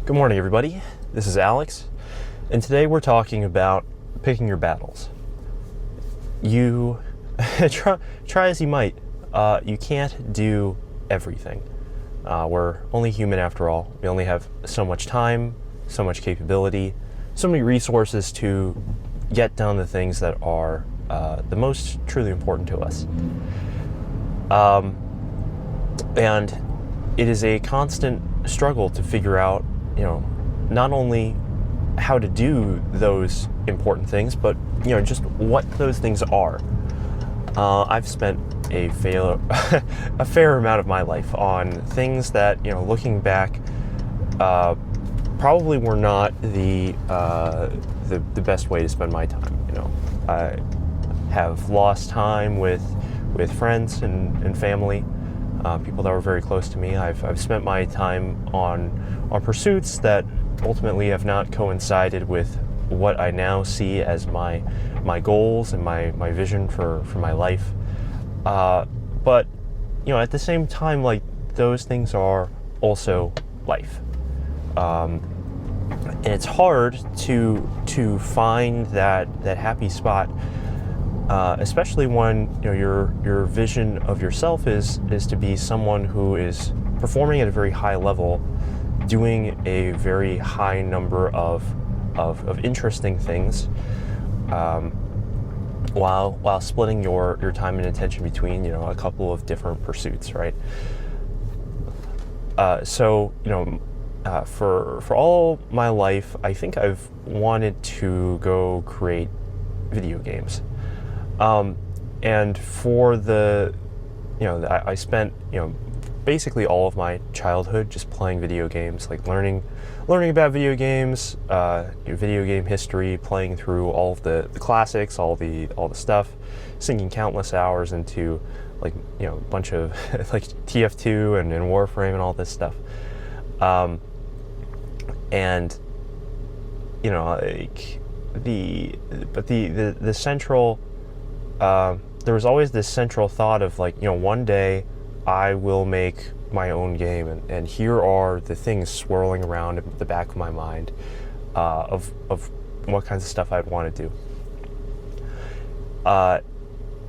Good morning, everybody. This is Alex, and today we're talking about picking your battles. You try as you might, you can't do everything. We're only human after all. We only have so much time, so much capability, so many resources to get done the things that are the most truly important to us. And it is a constant struggle to figure out, not only how to do those important things, but just what those things are. I've spent a fair amount of my life on things that, looking back, probably were not the best way to spend my time. I have lost time with friends and family, people that were very close to me. I've spent my time on pursuits that ultimately have not coincided with what I now see as my goals and my vision for my life. But at the same time, like, those things are also life. And it's hard to find that happy spot, especially when your vision of yourself is to be someone who is performing at a very high level, doing a very high number of interesting things, while splitting your time and attention between a couple of different pursuits, right? For all my life, I think I've wanted to go create video games, and for I spent basically all of my childhood just playing video games, like learning about video games, video game history, playing through all of the classics, all the stuff, sinking countless hours into a bunch of like TF2 and Warframe and all this stuff. And the central there was always this central thought of one day I will make my own game, and here are the things swirling around in the back of my mind, of what kinds of stuff I'd want to do.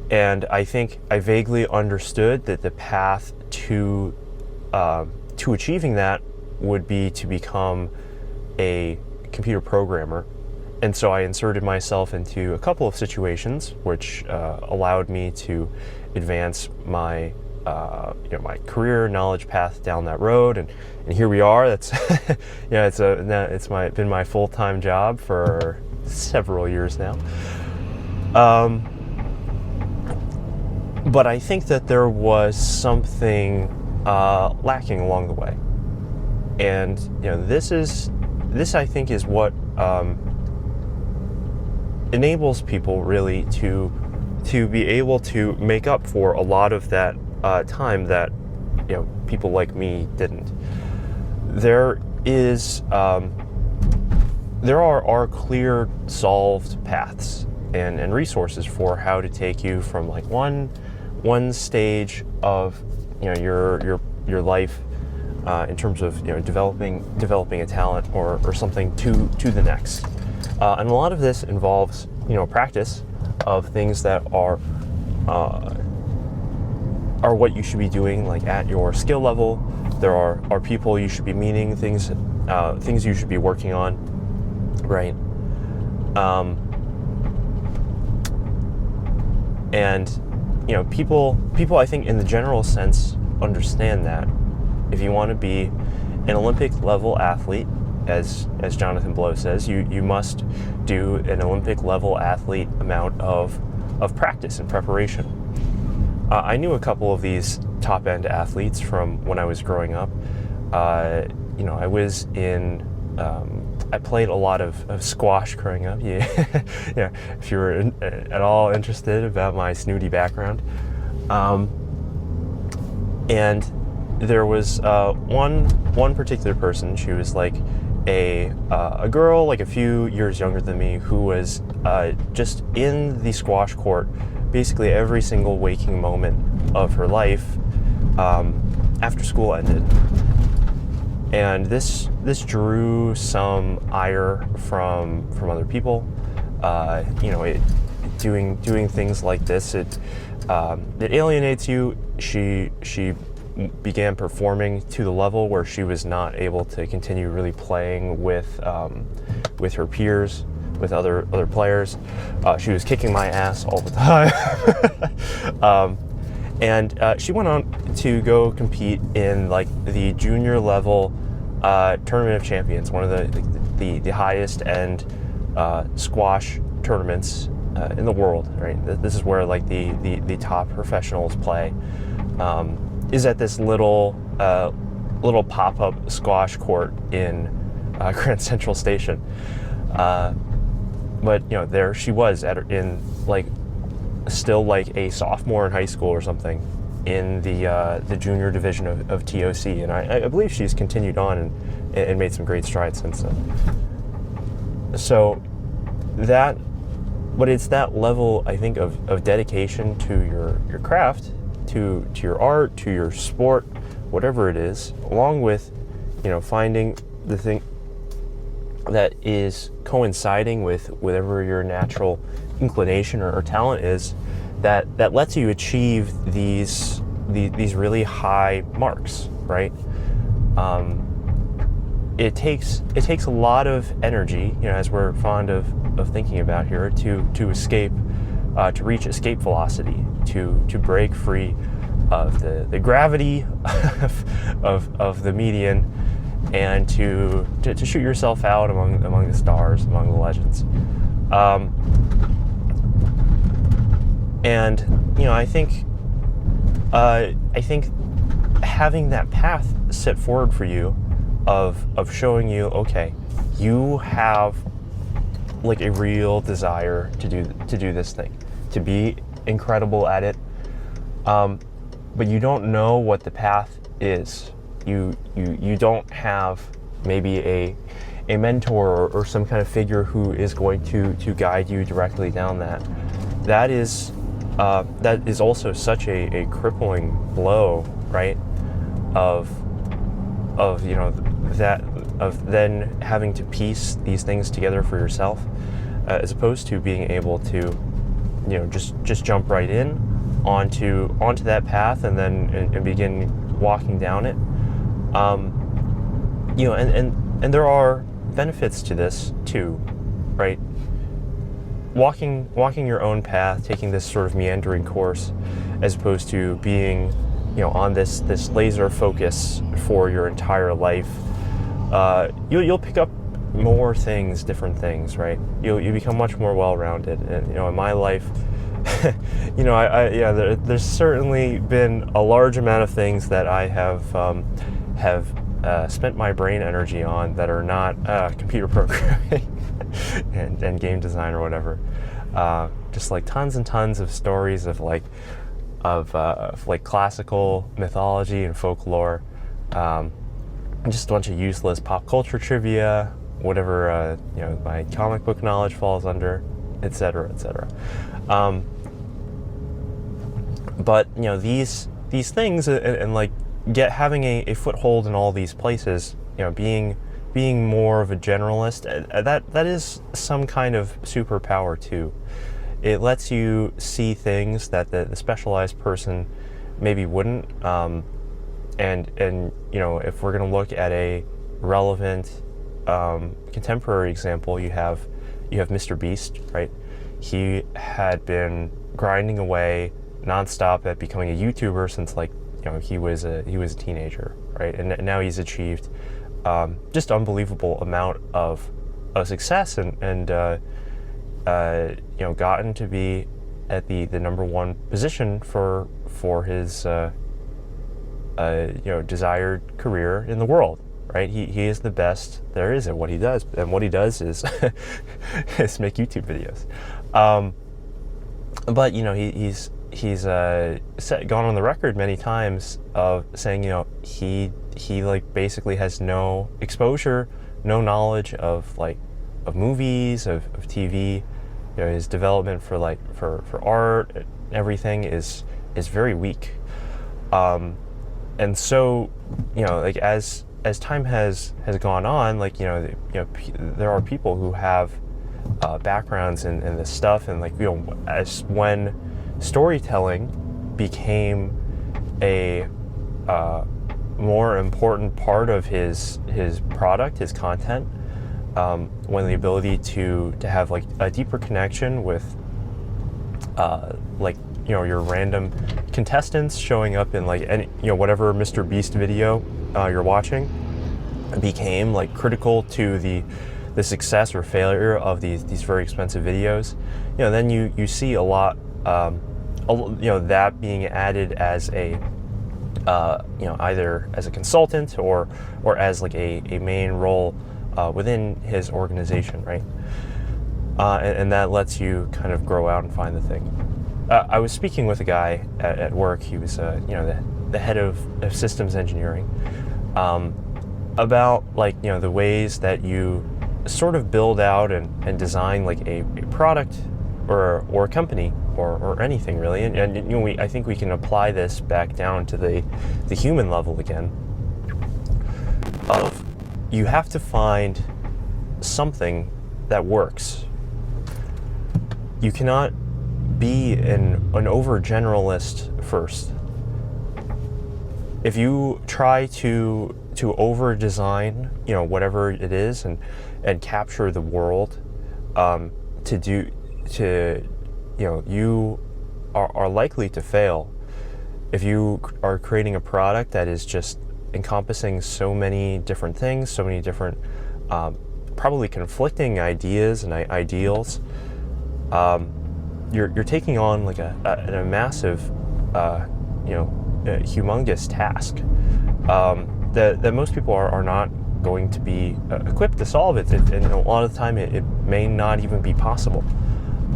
And I think I vaguely understood that the path to achieving that would be to become a computer programmer. And so I inserted myself into a couple of situations which allowed me to advance my my career knowledge path down that road, and here we are. That's it's been my full-time job for several years now. But I think that there was something lacking along the way, and this I think is what enables people really to be able to make up for a lot of that time that people like me didn't. There are clear solved paths and resources for how to take you from one stage of your life in terms of developing a talent or something to the next. And a lot of this involves practice of things that are what you should be doing at your skill level. There are people you should be meeting, things you should be working on, right? And people I think in the general sense understand that if you want to be an Olympic level athlete, as Jonathan Blow says, you must do an Olympic level athlete amount of practice and preparation. I knew a couple of these top-end athletes from when I was growing up. I was in, I played a lot of squash growing up. Yeah, yeah. If you were at all interested about my snooty background, and there was one particular person. She was a girl a few years younger than me, who was just in the squash court basically every single waking moment of her life after school ended. And this drew some ire from other people. Doing things like this, it alienates you. She began performing to the level where she was not able to continue really playing with her peers, with other players. She was kicking my ass all the time. And she went on to go compete in like the junior level Tournament of Champions, one of the highest end squash tournaments in the world. Right, this is where like the top professionals play. Is at this little pop-up squash court in Grand Central Station. But there she was still like a sophomore in high school or something, in the junior division of TOC, and I believe she's continued on and made some great strides since then. So but it's that level, I think, of dedication to your craft, to your art, to your sport, whatever it is, along with finding the thing that is coinciding with whatever your natural inclination or talent is, that lets you achieve these really high marks, right? It takes a lot of energy, as we're fond of thinking about here, to escape, to reach escape velocity, to break free of the gravity of the median, and to shoot yourself out among the stars, among the legends. And I think having that path set forward for you of showing you, okay, you have like a real desire to do this thing, to be incredible at it, but you don't know what the path is. You don't have maybe a mentor or some kind of figure who is going to guide you directly down that. That is also such a crippling blow, right? Of then having to piece these things together for yourself, as opposed to being able to, just jump right in onto that path and then and begin walking down it. And there are benefits to this too, right? Walking your own path, taking this sort of meandering course, as opposed to being, on this laser focus for your entire life. You'll pick up more things, different things, right? You become much more well-rounded. And in my life, there's certainly been a large amount of things that I have spent my brain energy on that are not computer programming and game design or whatever. Just like tons and tons of stories of classical mythology and folklore, just a bunch of useless pop culture trivia, whatever my comic book knowledge falls under, etc., etc. But these things and having a foothold in all these places, being more of a generalist, that is some kind of superpower too. It lets you see things that the specialized person maybe wouldn't. And if we're going to look at a relevant contemporary example, you have Mr. Beast, right? He had been grinding away nonstop at becoming a YouTuber since he was a teenager, right? And now he's achieved just unbelievable amount of success and gotten to be at the number one position for his desired career in the world, right? He is the best there is at what he does, and what he does is is make YouTube videos. But he's gone on the record many times of saying he basically has no exposure, no knowledge of movies, of TV. His development for art, everything is very weak. And so as as time has gone on, like there are people who have backgrounds in this stuff, and as when storytelling became a more important part of his product, his content, when the ability to have like a deeper connection with your random contestants showing up in like any whatever Mr. Beast video you're watching became like critical to the success or failure of these very expensive videos. Then you see a lot that being added as a either as a consultant or as like a main role within his organization, right? And that lets you kind of grow out and find the thing. I was speaking with a guy at work. He was the head of systems engineering, about the ways that you sort of build out and design like a product or a company or anything really, and I think we can apply this back down to the human level again. Of you have to find something that works. You cannot be an overgeneralist first. If you try to over design whatever it is and capture the world, you are likely to fail if you are creating a product that is just encompassing so many different things, so many different probably conflicting ideas and ideals. You're taking on like a massive humongous task that most people are not going to be equipped to solve it, and a lot of the time it may not even be possible.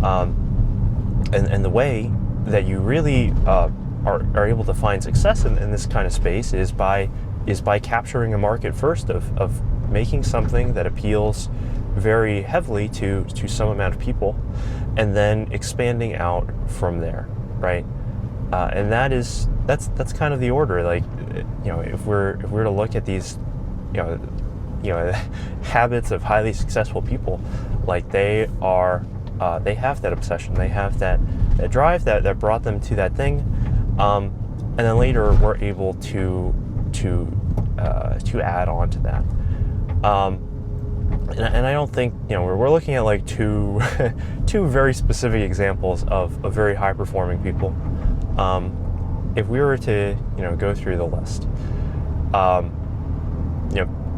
And the way that you really are able to find success in this kind of space is by capturing a market first, of making something that appeals very heavily to some amount of people, and then expanding out from there, right? And that's kind of the order. Like, if we're to look at these, habits of highly successful people, like they have that obsession, they have that drive that brought them to that thing, and then later we're able to add on to that. And I don't think we're looking at like two very specific examples of very high performing people. If we were to go through the list,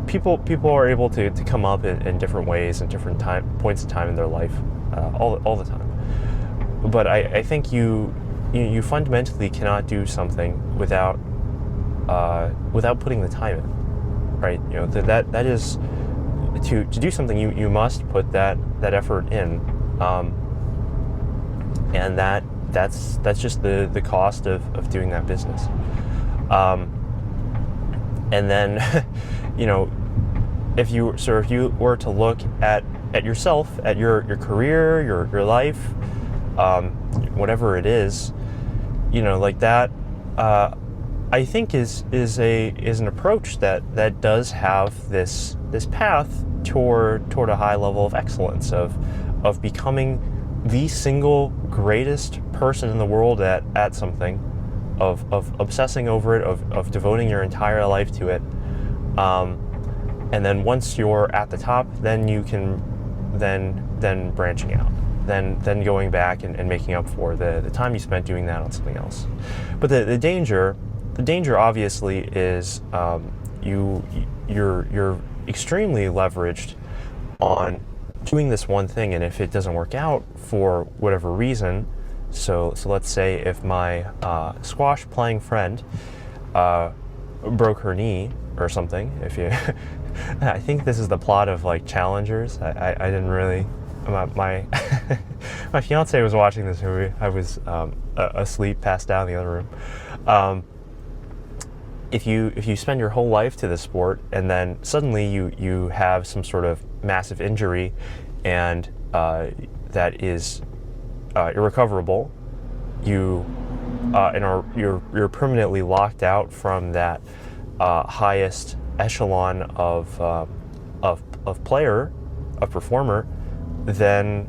people are able to come up in different ways and different points of time in their life, all the time. But I think you fundamentally cannot do something without putting the time in, right? That is to do something, you must put that effort in, and that's just the cost of doing that business. And then if you were to look at yourself, at your career, your life, whatever it is, like that, I think is an approach that does have this path toward a high level of excellence, of becoming the single greatest person in the world at something, of obsessing over it, of devoting your entire life to it, and then once you're at the top, then you can then branching out, then going back and making up for the time you spent doing that on something else. But the danger obviously is you're extremely leveraged on doing this one thing, and if it doesn't work out for whatever reason, so let's say if my squash playing friend broke her knee or something, I think this is the plot of like Challengers. I didn't really, my my fiance was watching this movie. I was asleep, passed out in the other room. If you spend your whole life to this sport, and then suddenly you have some sort of massive injury, and that is irrecoverable, you're permanently locked out from that highest echelon of player, of performer, then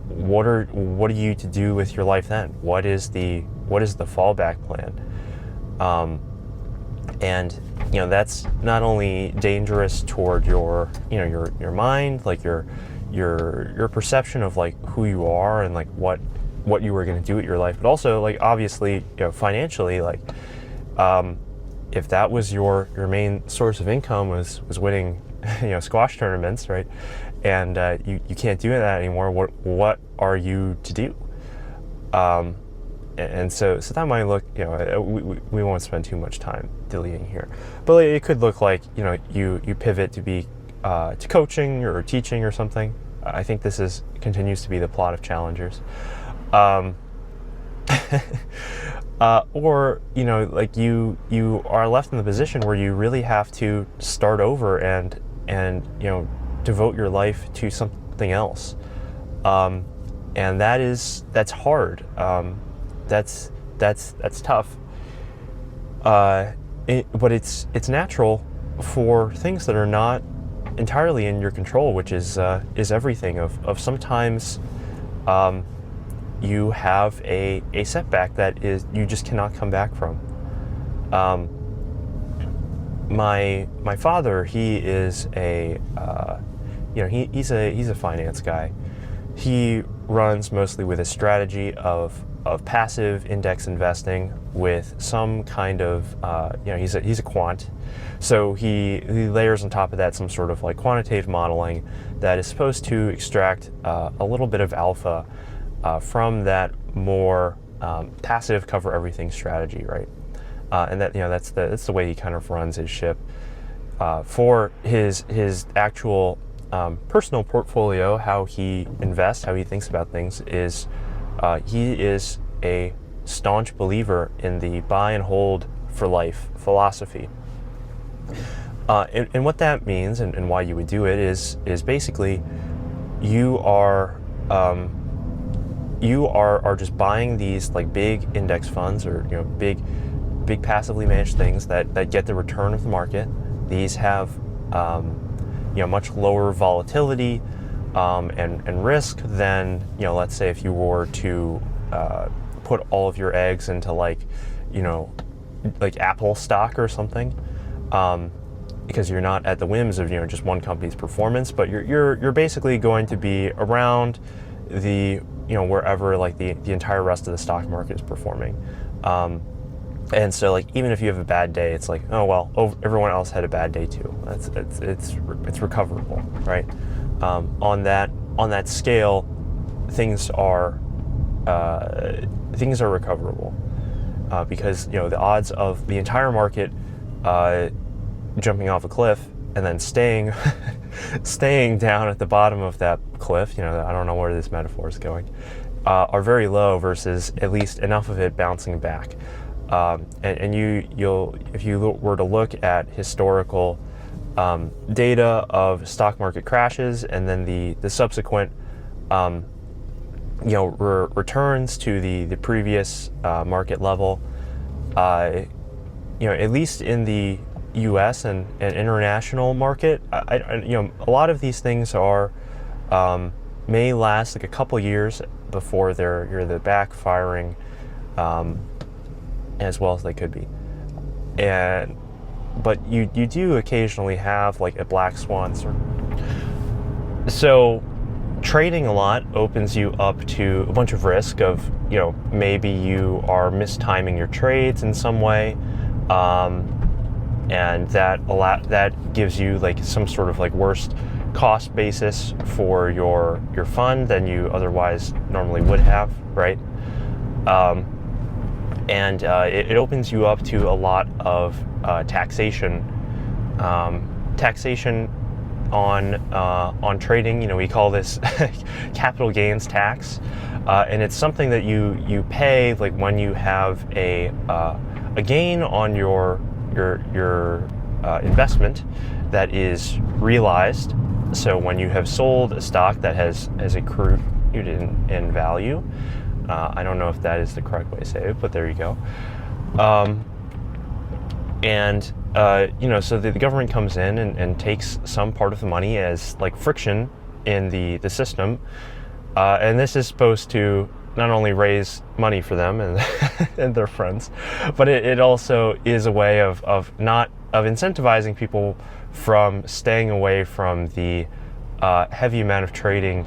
what are you to do with your life then? What is the fallback plan? And that's not only dangerous toward your mind, like your perception of like who you are and like what you were going to do with your life, but also like obviously financially, like if that was your main source of income was winning squash tournaments, right? And you can't do that anymore. What are you to do? And so that might look, we won't spend too much time deleting here, but it could look like you pivot to be to coaching or teaching or something. I think this continues to be the plot of Challengers. Or like you are left in the position where you really have to start over and devote your life to something else, and that's hard. That's tough. But it's natural for things that are not entirely in your control, which is everything. Of sometimes you have a setback that is you just cannot come back from. My father, he is he's a finance guy. He runs mostly with a strategy of passive index investing with some kind of he's a quant, so he layers on top of that some sort of like quantitative modeling that is supposed to extract a little bit of alpha from that more passive cover everything strategy, right? And that that's the way he kind of runs his ship. For his actual personal portfolio, how he invests, how he thinks about things is he is a staunch believer in the buy and hold for life philosophy. And what that means and why you would do it is basically you are just buying these like big index funds or big passively managed things that get the return of the market. These have much lower volatility and risk than let's say if you were to put all of your eggs into like Apple stock or something, because you're not at the whims of just one company's performance, but you're basically going to be around the wherever like the entire rest of the stock market is performing. And so like even if you have a bad day, it's like, oh well, everyone else had a bad day too. It's recoverable, right? On that scale, things are recoverable because the odds of the entire market jumping off a cliff and then staying down at the bottom of that cliff, I don't know where this metaphor is going, are very low versus at least enough of it bouncing back. And you'll if you were to look at historical data of stock market crashes and then the subsequent returns to the previous market level, at least in the U.S. and international market, a lot of these things are may last like a couple years before they're backfiring as well as they could be, but you do occasionally have like a black swan. So trading a lot opens you up to a bunch of risk of maybe you are mistiming your trades in some way, and that gives you like some sort of like worse cost basis for your fund than you otherwise normally would have, right? And it opens you up to a lot of taxation on trading. We call this capital gains tax, and it's something that you pay like when you have a gain on your investment that is realized. So when you have sold a stock that has accrued in value. I don't know if that is the correct way to say it, but there you go. And so the government comes in and takes some part of the money as like friction in the system, and this is supposed to not only raise money for them and and their friends, but it also is a way of incentivizing people from staying away from the heavy amount of trading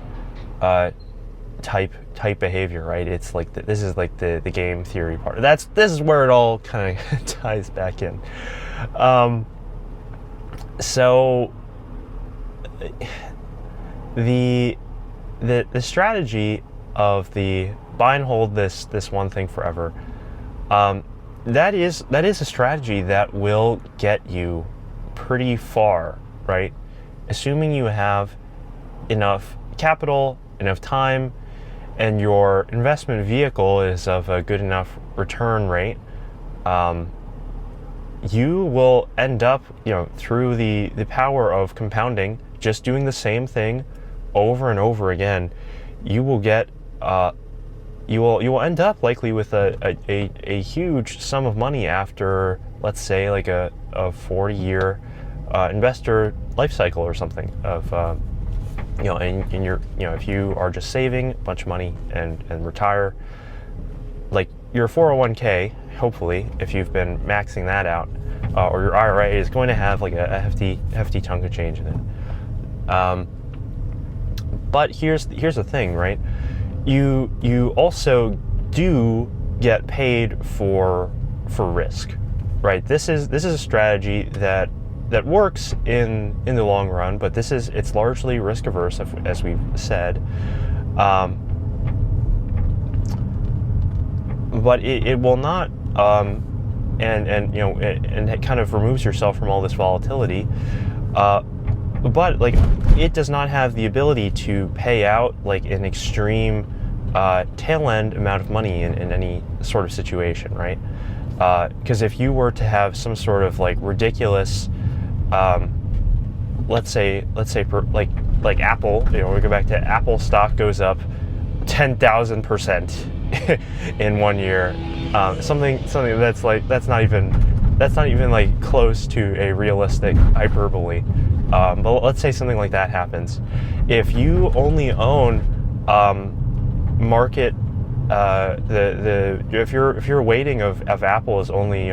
type behavior, right? It's like this is like the game theory part. This is where it all kind of ties back in. So the strategy of the buy and hold this one thing forever, that is a strategy that will get you pretty far, right? Assuming you have enough capital, enough time, and your investment vehicle is of a good enough return rate, you will end up, through the power of compounding, just doing the same thing over and over again. You will get, you will end up likely with a huge sum of money after, let's say, like a 40-year investor life cycle or something of, and you're, if you are just saving a bunch of money and retire, like your 401k, hopefully, if you've been maxing that out, or your IRA is going to have like a hefty chunk of change in it. But here's the thing, right? You also do get paid for risk, right? This is a strategy that works in the long run, but it's largely risk averse, as we've said. But it will not, and it kind of removes yourself from all this volatility. But like, it does not have the ability to pay out like an extreme tail end amount of money in any sort of situation, right? Because if you were to have some sort of like ridiculous, let's say like Apple, we go back to Apple stock goes up 10,000% in 1 year, something that's not even like close to a realistic hyperbole. But let's say something like that happens. If you only own market, if your weighting of Apple is only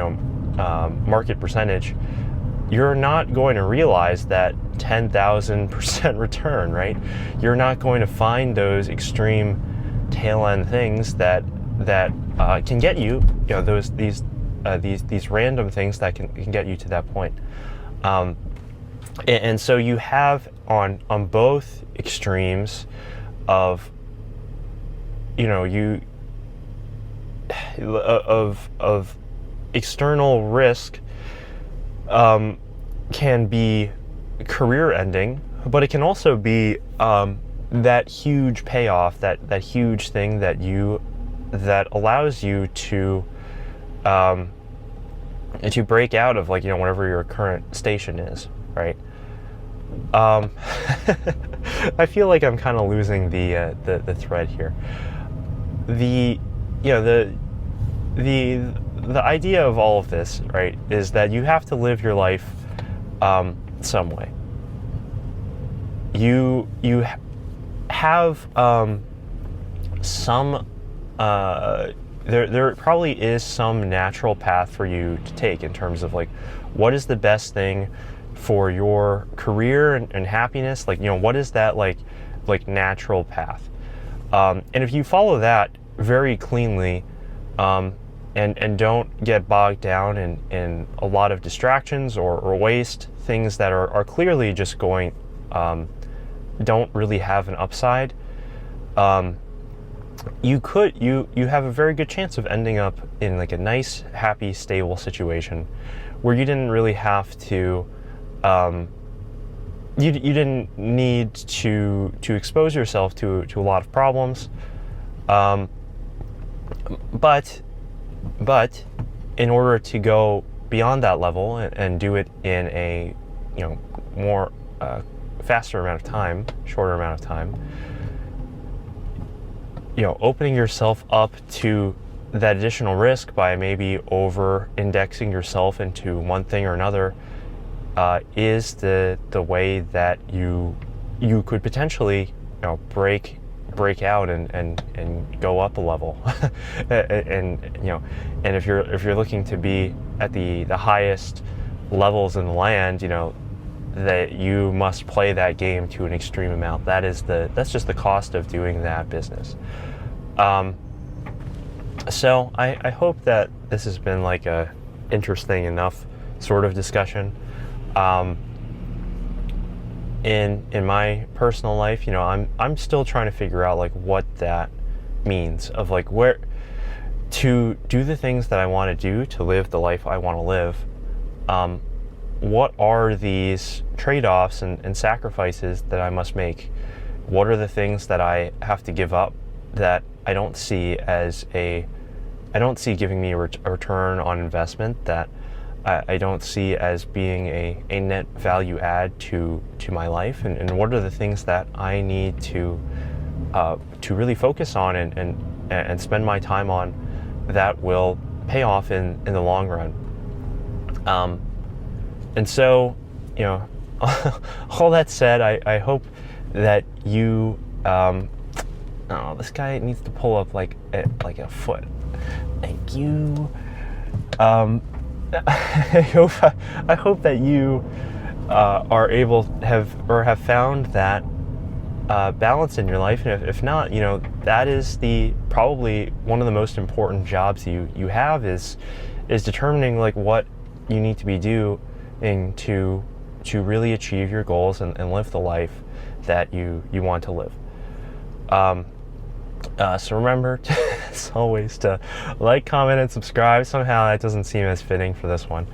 market percentage, you're not going to realize that 10,000% return, right? You're not going to find those extreme tail end things that can get you, these random things that can get you to that point. And so you have on both extremes of of external risk, can be career ending, but it can also be that huge payoff, that huge thing that allows you to break out of whatever your current station is, right? I feel like I'm kind of losing the thread here. The idea of all of this, right, is that you have to live your life some way. You have some there probably is some natural path for you to take in terms of what is the best thing for your career and happiness. What is that natural path? And if you follow that very cleanly, and don't get bogged down in a lot of distractions or waste things that are clearly just going, don't really have an upside, you have a very good chance of ending up in a nice, happy, stable situation where you didn't really have to, you didn't need to expose yourself to a lot of problems, but in order to go beyond that level and do it in a more faster amount of time, shorter amount of time, opening yourself up to that additional risk by maybe over indexing yourself into one thing or another is the way that you could potentially break out and go up a level. And if you're looking to be at the highest levels in the land, that you must play that game to an extreme amount. That's just the cost of doing that business. So I hope that this has been like a interesting enough sort of discussion. In my personal life, I'm still trying to figure out like what that means, of like where to do the things that I want to do to live the life I want to live. What are these trade-offs and sacrifices that I must make? What are the things that I have to give up that I don't see giving me a return on investment, that I don't see as being a net value add to my life, and what are the things that I need to really focus on and spend my time on that will pay off in the long run. And so, all that said, I hope that you, this guy needs to pull up like a foot. Thank you. I hope that you are able to have found that balance in your life, and if not, that is probably one of the most important jobs you have is determining like what you need to be doing to really achieve your goals and live the life that you want to live. So remember, as always, to like, comment, and subscribe. Somehow that doesn't seem as fitting for this one.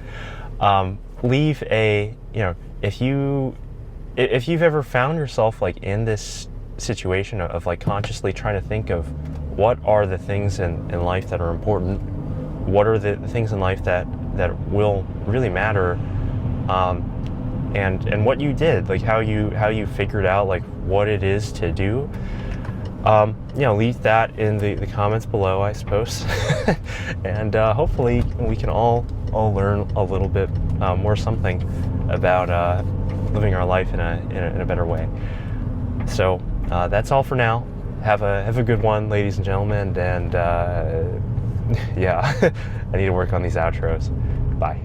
Leave if you've ever found yourself like in this situation of like consciously trying to think of what are the things in life that are important, what are the things in life that will really matter, and what you did, like how you figured out like what it is to do. Leave that in the comments below, I suppose. And hopefully we can all learn a little bit more something about living our life in a better way. So that's all for now. Have a good one, ladies and gentlemen, and yeah, I need to work on these outros. Bye.